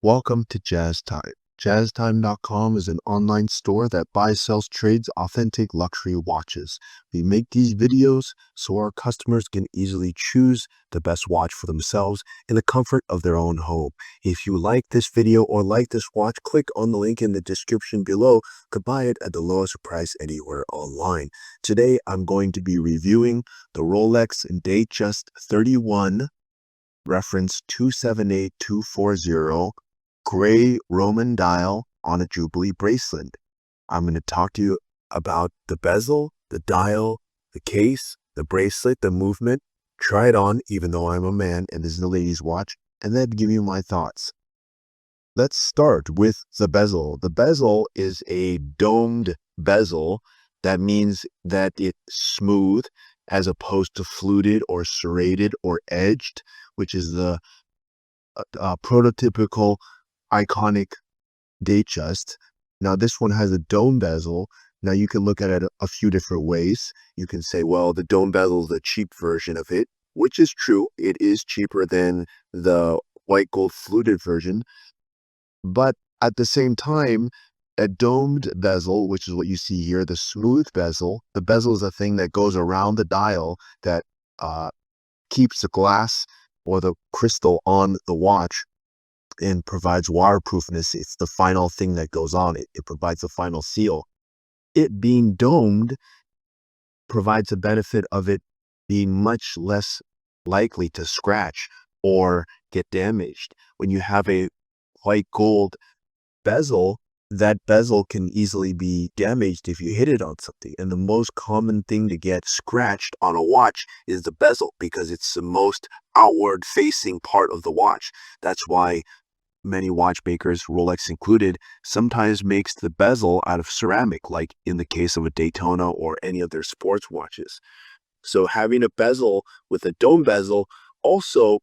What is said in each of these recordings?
Welcome to Jazz Time. JazzTime.com is an online store that buys, sells, trades authentic luxury watches. We make these videos so our customers can easily choose the best watch for themselves in the comfort of their own home. If you like this video or like this watch, click on the link in the description below to buy it at the lowest price anywhere online. Today, I'm going to be reviewing the Rolex Datejust 31 reference 278240 gray Roman dial on a Jubilee bracelet. I'm going to talk to you about the bezel, the dial, the case, the bracelet, the movement. Try it on, even though I'm a man and this is a lady's watch, and then give you my thoughts. Let's start with the bezel. The bezel is a domed bezel. That means that it's smooth as opposed to fluted or serrated or edged, which is the prototypical iconic Datejust. Now this one has a dome bezel. Now you can look at it a few different ways. You can say, well, the dome bezel is the cheap version of it, which is true. It is cheaper than the white gold fluted version. But at the same time, a domed bezel, which is what you see here, the smooth bezel, the bezel is a thing that goes around the dial that keeps the glass or the crystal on the watch and provides waterproofness. It's the final thing that goes on it. It provides the final seal. It being domed provides a benefit of it being much less likely to scratch or get damaged. When you have a white gold bezel, that bezel can easily be damaged if you hit it on something. And the most common thing to get scratched on a watch is the bezel, because it's the most outward facing part of the watch. That's why many watchmakers, Rolex included, sometimes makes the bezel out of ceramic, like in the case of a Daytona or any of their sports watches. So having a bezel with a dome bezel also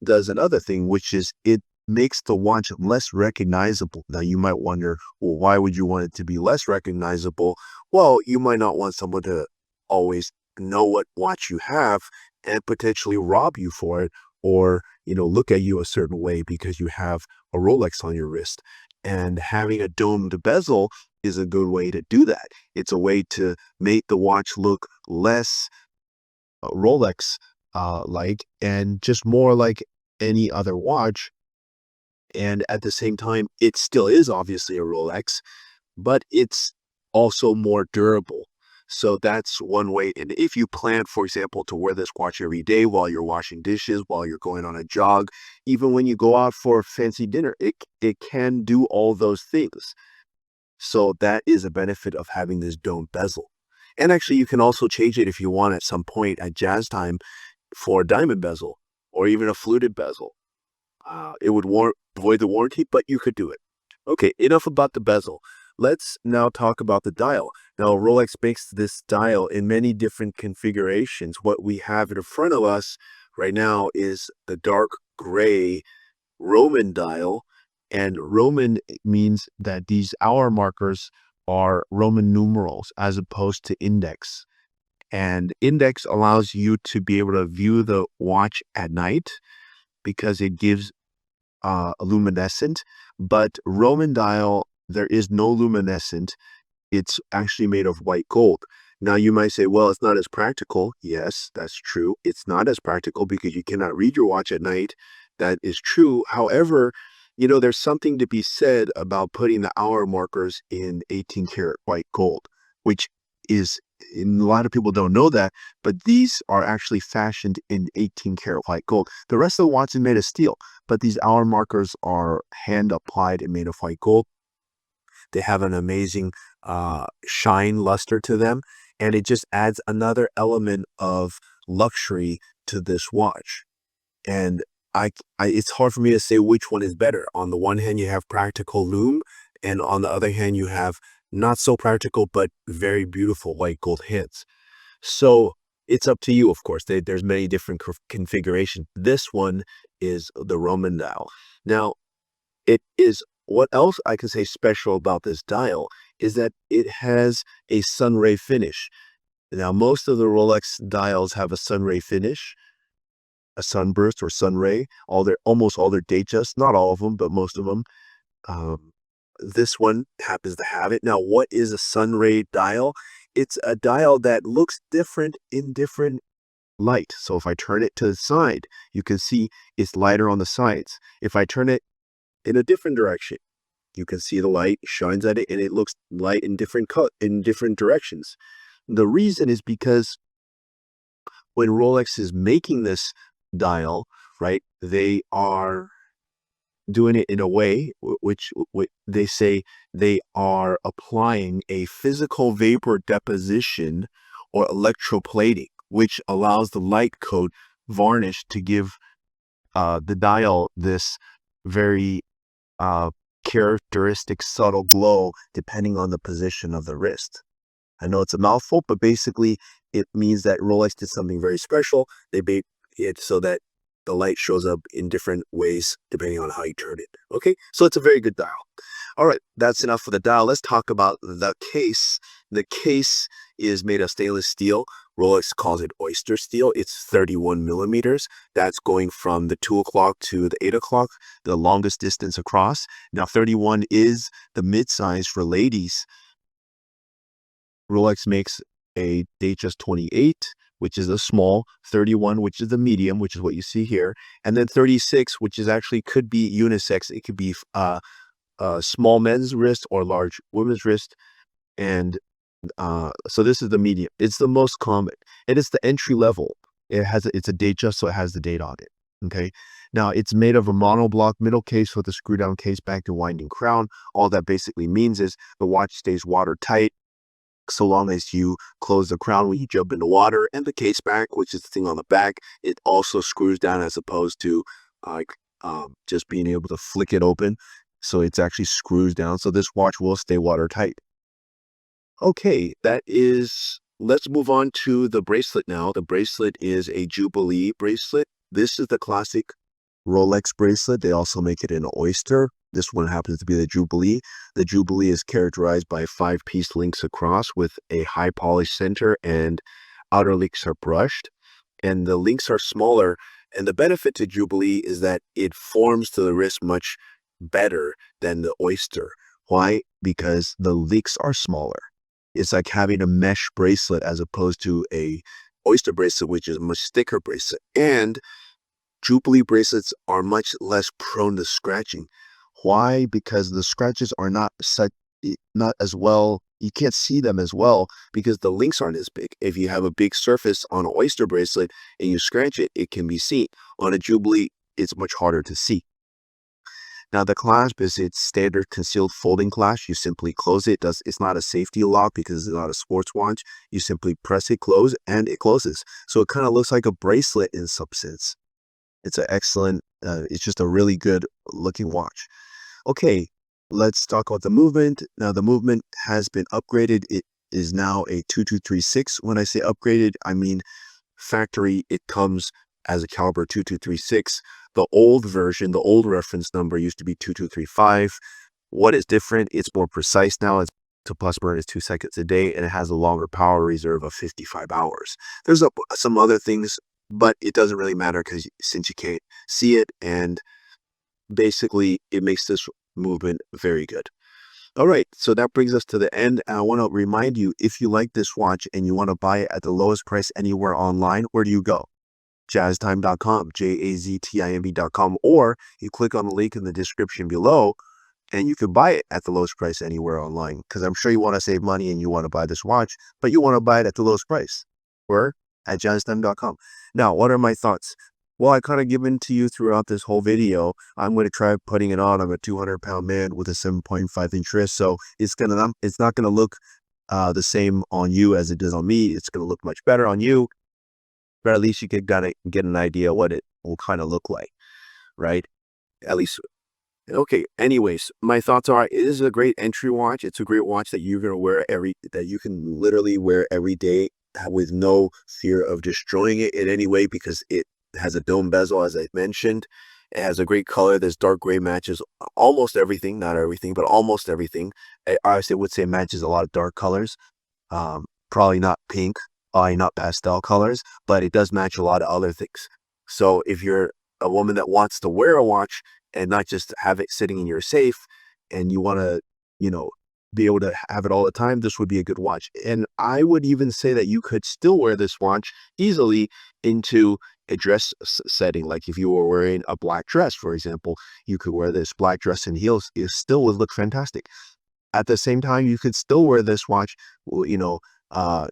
does another thing, which is it makes the watch less recognizable. Now you might wonder, well, why would you want it to be less recognizable? Well, you might not want someone to always know what watch you have and potentially rob you for it, or look at you a certain way because you have a Rolex on your wrist. And having a domed bezel is a good way to do that. It's a way to make the watch look less Rolex like and just more like any other watch. And at the same time, it still is obviously a Rolex, but it's also more durable. So that's one way. And if you plan, for example, to wear this watch every day while you're washing dishes, while you're going on a jog, even when you go out for a fancy dinner, it can do all those things. So that is a benefit of having this dome bezel. And actually, you can also change it if you want at some point at Jazz Time for a diamond bezel or even a fluted bezel. It would void the warranty, but you could do it. Okay, enough about the bezel. Let's now talk about the dial. Now, Rolex makes this dial in many different configurations. What we have in front of us right now is the dark gray Roman dial. And Roman means that these hour markers are Roman numerals as opposed to index. And index allows you to be able to view the watch at night because it gives luminescent, but Roman dial, there is no luminescent. It's actually made of white gold. Now you might say, well, it's not as practical. Yes, that's true. It's not as practical because you cannot read your watch at night. That is true. However, there's something to be said about putting the hour markers in 18 karat white gold, which is, and a lot of people don't know that, but these are actually fashioned in 18 karat white gold. The rest of the watch is made of steel, but these hour markers are hand applied and made of white gold. They have an amazing shine luster to them, and it just adds another element of luxury to this watch. And it's hard for me to say which one is better. On the one hand, you have practical lume, and on the other hand, you have not so practical, but very beautiful white gold hits. So it's up to you, of course. There's many different configurations. This one is the Roman dial. Now, what else I can say special about this dial is that it has a sunray finish. Now, most of the Rolex dials have a sunray finish, a sunburst or sun ray. Almost all their Datejust, not all of them, but most of them. Um, this one happens to have it. Now, what is a sun ray dial? It's a dial that looks different in different light. So if I turn it to the side, you can see it's lighter on the sides. If I turn it in a different direction, you can see the light shines at it and it looks light in different directions. The reason is because when Rolex is making this dial, right, they are doing it in a way which they say they are applying a physical vapor deposition or electroplating, which allows the light coat varnish to give the dial this very uh, characteristic subtle glow depending on the position of the wrist. I know it's a mouthful, but basically it means that Rolex did something very special. They made it so that the light shows up in different ways depending on how you turn it. Okay, so it's a very good dial. All right, that's enough for the dial. Let's talk about the case. The case is made of stainless steel. Rolex calls it oyster steel. It's 31 millimeters. That's going from the 2 o'clock to the 8 o'clock, the longest distance across. Now, 31 is the mid-size for ladies. Rolex makes a Datejust 28, which is a small, 31, which is the medium, which is what you see here, and then 36, which is actually could be unisex. It could be small men's wrist or large women's wrist. And so this is the medium. It's the most common, and it's the entry level. It's a Datejust, so it has the date on it. Okay. Now it's made of a monoblock middle case with a screw down case back and winding crown. All that basically means is the watch stays watertight so long as you close the crown when you jump into water, and the case back, which is the thing on the back, it also screws down as opposed to just being able to flick it open. So it's actually screws down. So this watch will stay watertight. Okay, let's move on to the bracelet now. The bracelet is a Jubilee bracelet. This is the classic Rolex bracelet. They also make it in oyster. This one happens to be the Jubilee. The Jubilee is characterized by 5-piece links across with a high polished center, and outer links are brushed, and the links are smaller. And the benefit to Jubilee is that it forms to the wrist much better than the oyster. Why? Because the links are smaller. It's like having a mesh bracelet as opposed to a oyster bracelet, which is a much thicker bracelet. And Jubilee bracelets are much less prone to scratching. Why? Because the scratches are not as well. You can't see them as well because the links aren't as big. If you have a big surface on an oyster bracelet and you scratch it, it can be seen. On a Jubilee, it's much harder to see. Now the clasp is its standard concealed folding clasp. You simply close it. It's not a safety lock because it's not a sports watch. You simply press it close and it closes. So it kind of looks like a bracelet in some sense. It's an excellent, it's just a really good looking watch. Okay, let's talk about the movement. Now the movement has been upgraded. It is now a 2236. When I say upgraded, I mean factory. It comes as a caliber 2236. The old version, the old reference number used to be 2235. What is different? It's more precise now. It's to plus burn is 2 seconds a day, and it has a longer power reserve of 55 hours. There's some other things, but it doesn't really matter because since you can't see it, and basically it makes this movement very good. All right, so that brings us to the end. And I want to remind you, if you like this watch and you want to buy it at the lowest price anywhere online, where do you go? Jazztime.com, JAZTIME.com, or you click on the link in the description below and you can buy it at the lowest price anywhere online. Because I'm sure you want to save money and you want to buy this watch, but you want to buy it at the lowest price. Or at jazztime.com. Now, what are my thoughts? Well, I kind of given to you throughout this whole video. I'm going to try putting it on. I'm a 200-pound man with a 7.5-inch wrist, so it's not going to look the same on you as it does on me. It's going to look much better on you, but at least you could get an idea what it will kind of look like, right? At least. Okay, anyways, my thoughts are it is a great entry watch. It's a great watch that you're going to wear that you can literally wear every day with no fear of destroying it in any way because it has a dome bezel, as I mentioned. It has a great color. This dark gray matches almost everything, not everything, but almost everything. I would say it matches a lot of dark colors. Probably not pink, probably not pastel colors, but it does match a lot of other things. So if you're a woman that wants to wear a watch and not just have it sitting in your safe, and you want to, you know, be able to have it all the time, this would be a good watch. And I would even say that you could still wear this watch easily into a dress setting. Like if you were wearing a black dress, for example, you could wear this black dress and heels. It still would look fantastic. At the same time, you could still wear this watch,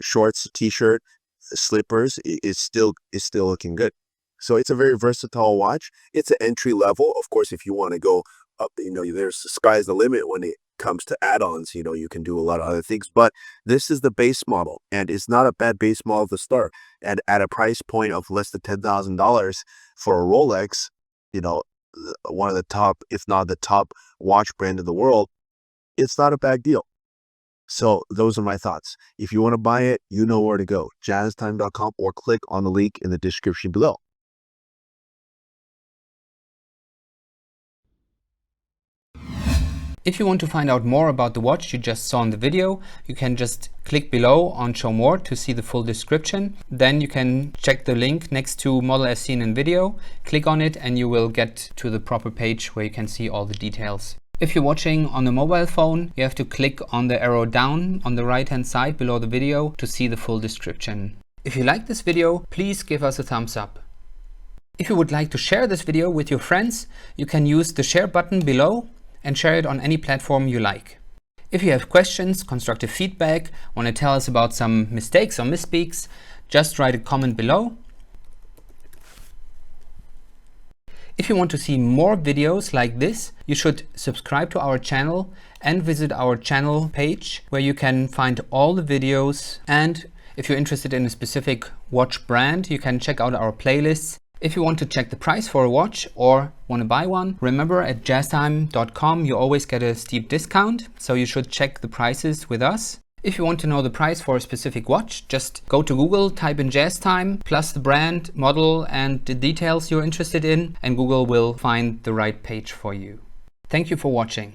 shorts, t-shirt, slippers. It's still looking good. So it's a very versatile watch. It's an entry level. Of course, if you want to go up, there's the sky's the limit when it comes to add-ons. You can do a lot of other things, but this is the base model, and it's not a bad base model to start. And at a price point of less than $10,000 for a Rolex, one of the top, if not the top watch brand in the world, it's not a bad deal. So those are my thoughts. If you want to buy it, you know where to go, jazztime.com, or click on the link in the description below. If you want to find out more about the watch you just saw in the video, you can just click below on show more to see the full description. Then you can check the link next to model as seen in video, click on it, and you will get to the proper page where you can see all the details. If you're watching on a mobile phone, you have to click on the arrow down on the right hand side below the video to see the full description. If you like this video, please give us a thumbs up. If you would like to share this video with your friends, you can use the share button below and share it on any platform you like. If you have questions, constructive feedback, want to tell us about some mistakes or misspeaks, just write a comment below. If you want to see more videos like this, you should subscribe to our channel and visit our channel page where you can find all the videos. And if you're interested in a specific watch brand, you can check out our playlists. If you want to check the price for a watch or want to buy one, remember at jazztime.com you always get a steep discount, so you should check the prices with us. If you want to know the price for a specific watch, just go to Google, type in JazzTime, plus the brand, model, and the details you're interested in, and Google will find the right page for you. Thank you for watching.